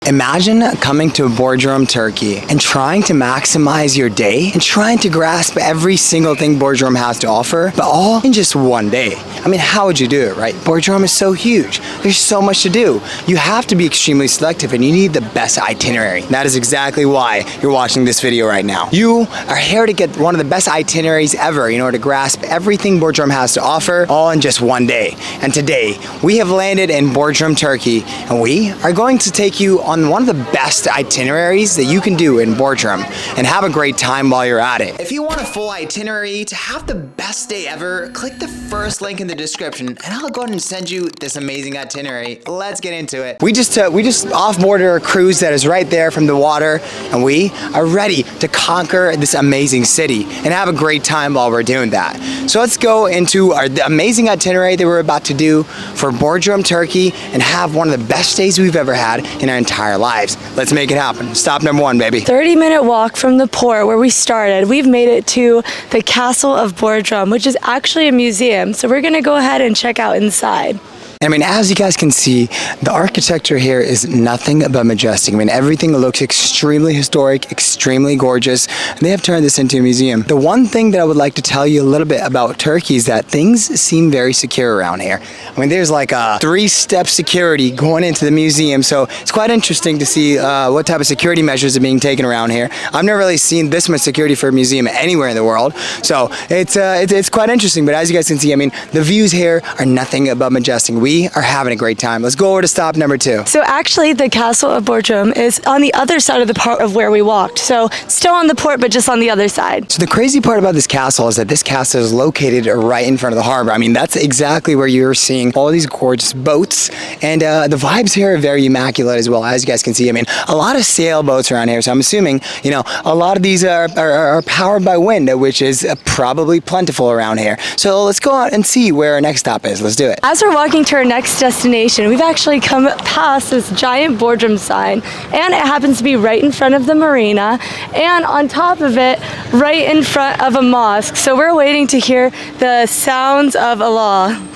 Imagine coming to Bordrum, Turkey and trying to maximize your day and trying to grasp every single thing Bordrum has to offer, but all in just one day. I mean, how would you do it, right? Bordrum is so huge. There's so much to do. You have to be extremely selective and you need the best itinerary. That is exactly why you're watching this video right now. You are here to get one of the best itineraries ever in order to grasp everything Bordrum has to offer all in just one day. And today, we have landed in Bordrum, Turkey, and we are going to take you on one of the best itineraries that you can do in Bordrum and have a great time while you're at it. If you want a full itinerary to have the best day ever, click the first link in the description and I'll go ahead and send you this amazing itinerary. Let's get into it. We just off-boarded our cruise that is right there from the water, and we are ready to conquer this amazing city and have a great time while we're doing that. So let's go into the amazing itinerary that we're about to do for Bordrum, Turkey, and have one of the best days we've ever had in our entire lives. Let's make it happen. Stop number one, baby. 30-minute walk from the port where we started. We've made it to the Castle of Bordrum, which is actually a museum. So we're gonna go ahead and check out inside. I mean, as you guys can see, the architecture here is nothing but majestic. I mean, everything looks extremely historic, extremely gorgeous, and they have turned this into a museum. The one thing that I would like to tell you a little bit about Turkey is that things seem very secure around here. I mean, there's like a 3-step security going into the museum, so it's quite interesting to see what type of security measures are being taken around here. I've never really seen this much security for a museum anywhere in the world, so it's quite interesting. But as you guys can see, I mean, the views here are nothing but majestic. We are having a great time. Let's go over to stop number 2. So actually the Castle of Bordrum is on the other side of the port of where we walked. So still on the port, but just on the other side. So the crazy part about this castle is that this castle is located right in front of the harbor. I mean, that's exactly where you're seeing all these gorgeous boats, and the vibes here are very immaculate as well. As you guys can see, I mean, a lot of sailboats around here. So I'm assuming, you know, a lot of these are powered by wind, which is probably plentiful around here. So let's go out and see where our next stop is. Let's do it. As we're walking to our next destination, we've actually come past this giant Bordrum sign, and it happens to be right in front of the marina, and on top of it, right in front of a mosque. So we're waiting to hear the sounds of Allah.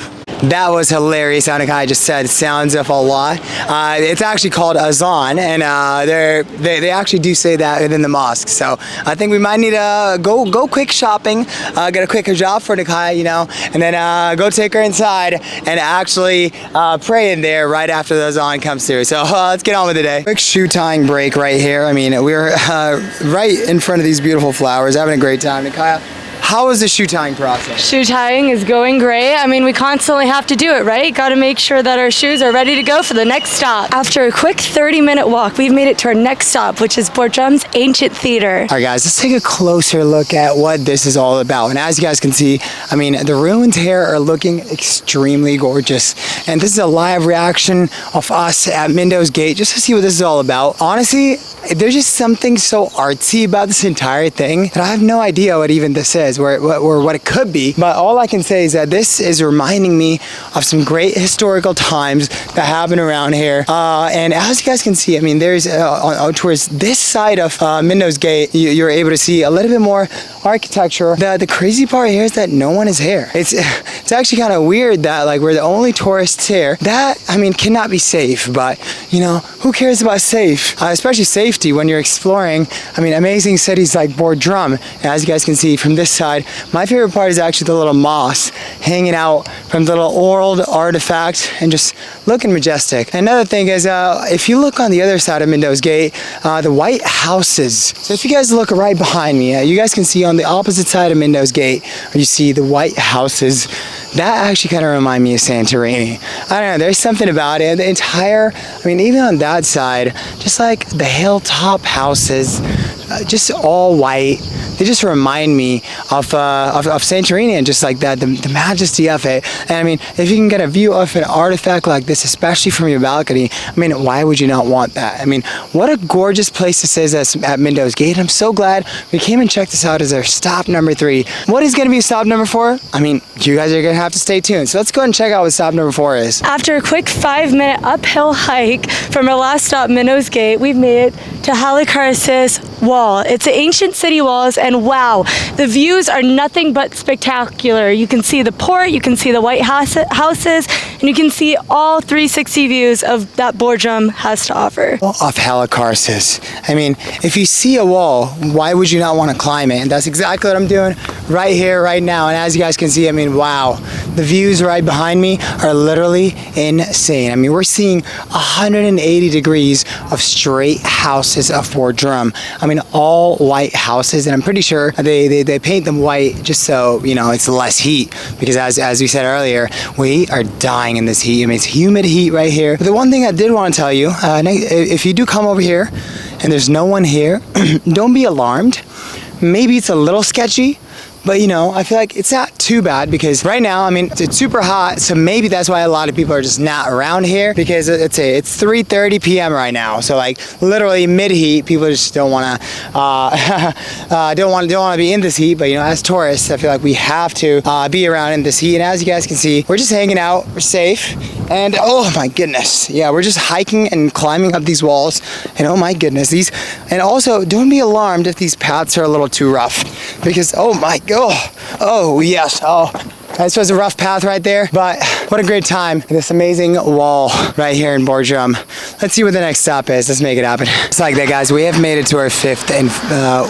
That was hilarious. Anakai just said sounds of Allah. It's actually called azan, and they actually do say that within the mosque. So I think we might need to go quick shopping, get a quick hijab for Nakai, you know, and then go take her inside and actually pray in there right after the azan comes through. So let's get on with the day. Quick shoe tying break right here. I mean, we're right in front of these beautiful flowers, having a great time. Nakai, how is the shoe tying process? Shoe tying is going great. I mean, we constantly have to do it, right? Got to make sure that our shoes are ready to go for the next stop. After a quick 30-minute walk, we've made it to our next stop, which is Bordrum's Ancient Theater. All right, guys, let's take a closer look at what this is all about. And as you guys can see, I mean, the ruins here are looking extremely gorgeous. And this is a live reaction of us at Mindo's Gate just to see what this is all about. Honestly, there's just something so artsy about this entire thing that I have no idea what even this is or what it could be. But all I can say is that this is reminding me of some great historical times that happen around here. And as you guys can see, I mean, there's towards this side of Mindo's Gate, you're able to see a little bit more architecture. The crazy part here is that no one is here. It's actually kind of weird that like we're the only tourists here. That, I mean, cannot be safe, but you know, who cares about safe? Especially safety when you're exploring, I mean, amazing cities like Bordrum. And as you guys can see from this side, my favorite part is actually the little moss hanging out from the little old artifact and just looking majestic. Another thing is, if you look on the other side of Mindo's Gate, the white houses. So if you guys look right behind me, you guys can see on the opposite side of Mindo's Gate, you see the white houses. That actually kind of remind me of Santorini. I don't know, there's something about it. The entire, I mean, even on that side, just like the hilltop houses, just all white. They just remind me of Santorini and just like that, the majesty of it. And I mean, if you can get a view of an artifact like this, especially from your balcony, I mean, why would you not want that? I mean, what a gorgeous place this is at Mindo's Gate. I'm so glad we came and checked this out as our stop number 3. What is going to be stop number 4? I mean, you guys are going to have to stay tuned. So let's go ahead and check out what stop number 4 is. After a quick 5-minute uphill hike from our last stop, Mindo's Gate, we've made it to Halicarnassus Wall. It's the ancient city walls, and wow, the views are nothing but spectacular. You can see the port, you can see the white houses, and you can see all 360 views of that Bordrum has to offer. Off Halicarnassus. I mean, if you see a wall, why would you not want to climb it? And that's exactly what I'm doing right here, right now. And as you guys can see, I mean, wow, the views right behind me are literally insane. I mean, we're seeing 180 degrees of straight houses of Bordrum. I mean, all white houses, and I'm pretty sure they paint them white just so, you know, it's less heat, because as we said earlier, we are dying in this heat. I mean, it's humid heat right here. But the one thing I did want to tell you, if you do come over here and there's no one here, don't be alarmed. Maybe it's a little sketchy, but you know, I feel like it's not too bad, because right now, I mean, it's super hot, so maybe that's why a lot of people are just not around here, because it's 3:30 p.m. right now, so like literally mid heat. People just don't want to be in this heat. But you know, as tourists, I feel like we have to be around in this heat. And as you guys can see, we're just hanging out, we're safe, and oh my goodness, yeah, we're just hiking and climbing up these walls, and oh my goodness, and also don't be alarmed if these paths are a little too rough, because oh my god. Oh yes, this was a rough path right there, but what a great time. This amazing wall right here in Bordrum. Let's see what the next stop is. Let's make it happen. It's like that, guys. We have made it to our fifth and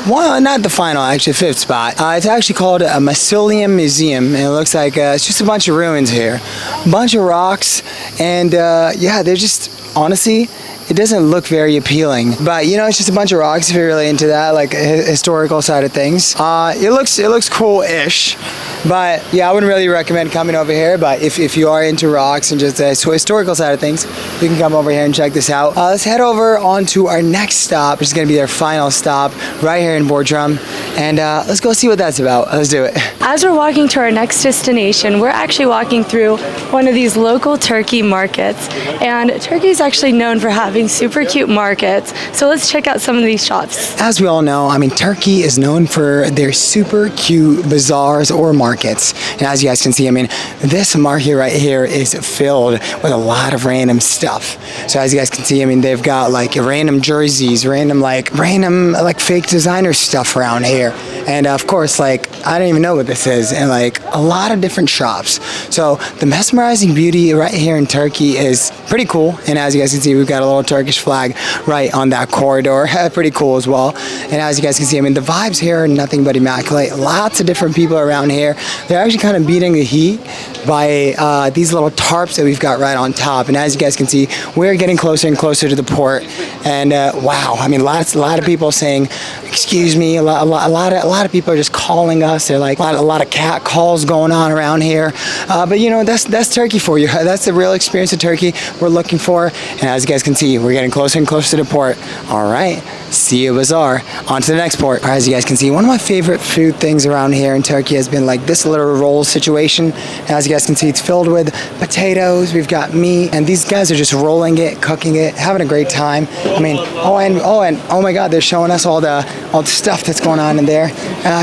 not the final, actually, fifth spot. It's actually called a Mausoleum Museum, and it looks like it's just a bunch of ruins here, a bunch of rocks, and yeah, they're just honestly, it doesn't look very appealing, but you know, it's just a bunch of rocks if you're really into that, like historical side of things. It looks cool-ish, but yeah, I wouldn't really recommend coming over here. But if you are into rocks and just the historical side of things, you can come over here and check this out. Let's head over on to our next stop, which is going to be our final stop right here in Bordrum, and let's go see what that's about. Let's do it. As we're walking to our next destination, we're actually walking through one of these local turkey markets, and Turkey is actually known for having super cute markets. So let's check out some of these shops. As we all know, I mean, Turkey is known for their super cute bazaars or markets. And as you guys can see, I mean, this market right here is filled with a lot of random stuff. So as you guys can see, I mean, they've got like random jerseys, random fake designer stuff around here. And of course, like, I don't even know what this is, and like a lot of different shops. So the mesmerizing beauty right here in Turkey is pretty cool. And as you guys can see, we've got a little Turkish flag right on that corridor. Pretty cool as well. And as you guys can see, I mean, the vibes here are nothing but immaculate. Lots of different people around here. They're actually kind of beating the heat by these little tarps that we've got right on top. And as you guys can see, we're getting closer and closer to the port. And wow, I mean, a lot of people saying, excuse me, a lot of people are just calling us. They're like, a lot of cat calls going on around here. But you know, that's Turkey for you. That's the real experience of Turkey we're looking for. And as you guys can see, we're getting closer and closer to the port. All right, see you bazaar. On to the next port. As you guys can see, one of my favorite food things around here in Turkey has been like this little roll situation. As you guys can see, it's filled with potatoes. We've got meat, and these guys are just rolling it, cooking it, having a great time. I mean, oh my God, they're showing us all the stuff that's going on in there.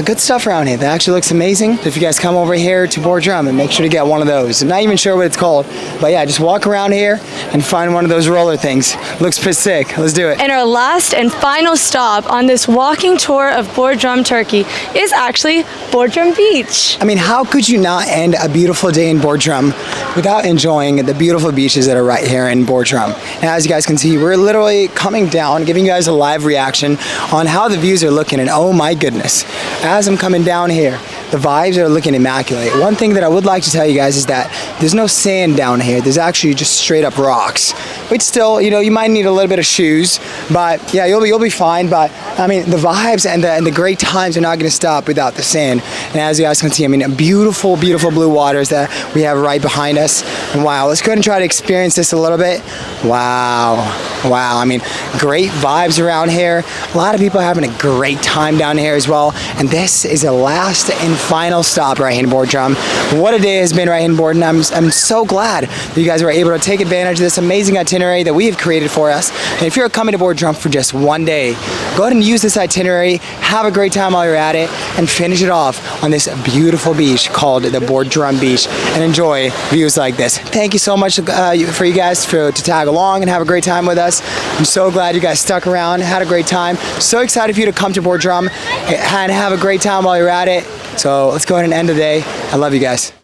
Good stuff around here. That actually looks amazing. If you guys come over here to Bordrum, and make sure to get one of those. I'm not even sure what it's called, but yeah, just walk around here and find one of those roller things. Looks pretty sick. Let's do it. And our last and final stop on this walking tour of Bordrum, Turkey is actually Bordrum Beach. I mean, how could you not end a beautiful day in Bordrum without enjoying the beautiful beaches that are right here in Bordrum? And as you guys can see, we're literally coming down, giving you guys a live reaction on how the views are looking. And oh my goodness, as I'm coming down here, the vibes are looking immaculate. One thing that I would like to tell you guys is that there's no sand down here. There's actually just straight up rocks. But still, you know, you might need a little bit of shoes, but yeah, you'll be fine. But I mean, the vibes and the great times are not going to stop without the sand. And as you guys can see, I mean, beautiful, beautiful blue waters that we have right behind us. And wow, let's go ahead and try to experience this a little bit. Wow. I mean, great vibes around here. A lot of people are having a great time down here as well. And this is the last and final stop right here in Bordrum. What a day has been right here in Bordrum. I'm so glad that you guys were able to take advantage of this amazing itinerary itinerary that we have created for us. And if you're coming to Bordrum for just one day, go ahead and use this itinerary, have a great time while you're at it, and finish it off on this beautiful beach called the Bordrum Beach, and enjoy views like this. Thank you so much for you guys to tag along and have a great time with us. I'm so glad you guys stuck around, had a great time. So excited for you to come to Bordrum and have a great time while you're at it. So let's go ahead and end the day. I love you guys.